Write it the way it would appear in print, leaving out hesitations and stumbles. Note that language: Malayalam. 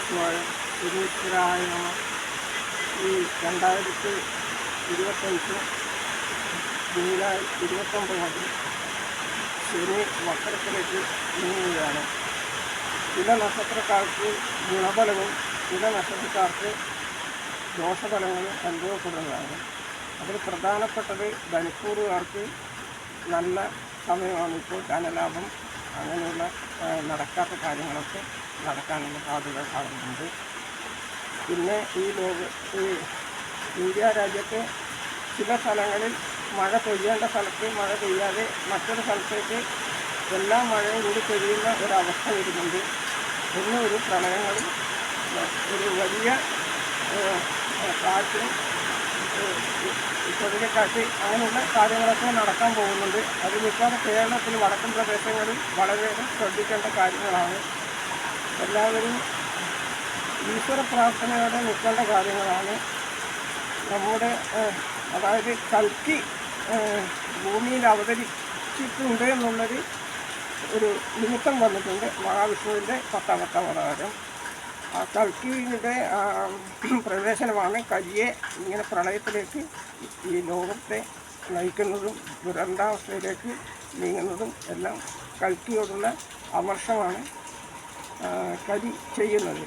ശിവായ ശനീശ്വരായ നമ. ഈ 2025 ജൂലൈ 29 ശനി വക്രത്തിലേക്ക് നീങ്ങുകയാണ്. ചില നക്ഷത്രക്കാർക്ക് ഗുണഫലവും ചില നക്ഷത്രക്കാർക്ക് ദോഷഫലങ്ങളും അനുഭവപ്പെടുന്നതാണ്. അതിൽ പ്രധാനപ്പെട്ടത് ധനുക്കൂറുകാർക്ക് നല്ല സമയമാണ്. ഇപ്പോൾ ധനലാഭം അങ്ങനെയുള്ള നടക്കാത്ത കാര്യങ്ങളൊക്കെ നടക്കാനുള്ള സാധ്യത കാണുന്നുണ്ട്. പിന്നെ ഈ ഇന്ത്യ രാജ്യത്തെ ചില സ്ഥലങ്ങളിൽ മഴ പെയ്യേണ്ട സ്ഥലത്ത് മഴ പെയ്യാതെ മറ്റൊരു സ്ഥലത്തേക്ക് എല്ലാ മഴയും കൂടി പെയ്യുന്ന ഒരവസ്ഥ വരുന്നുണ്ട്. പിന്നെ ഒരു പ്രളയങ്ങളും ഒരു വലിയ കാറ്റും ചുഴലിക്കാറ്റ് അങ്ങനെയുള്ള കാര്യങ്ങളൊക്കെ നടക്കാൻ പോകുന്നുണ്ട്. അത് മിക്കവാറും കേരളത്തിൽ വടക്കൻ പ്രദേശങ്ങളിൽ വളരെയേറെ ശ്രദ്ധിക്കേണ്ട കാര്യങ്ങളാണ്. എല്ലാവരും ഈശ്വര പ്രാർത്ഥനയോടെ നിൽക്കേണ്ട കാര്യങ്ങളാണ്. നമ്മുടെ അതായത് കൽക്കി ഭൂമിയിൽ അവതരിച്ചിട്ടുണ്ട് എന്നുള്ളൊരു നിമിത്തം വന്നിട്ടുണ്ട് മഹാവിഷ്ണുവിൻ്റെ 10ാം അവതാരം. ആ കൽക്കിയുടെ പ്രവേശനമാണ് കലിയെ ഇങ്ങനെ പ്രളയത്തിലേക്ക് ഈ ലോകത്തെ നയിക്കുന്നതും ദുരന്താവസ്ഥയിലേക്ക് നീങ്ങുന്നതും എല്ലാം കൽക്കിയോടുള്ള അമർഷമാണ് കലി ചെയ്യുന്നത്.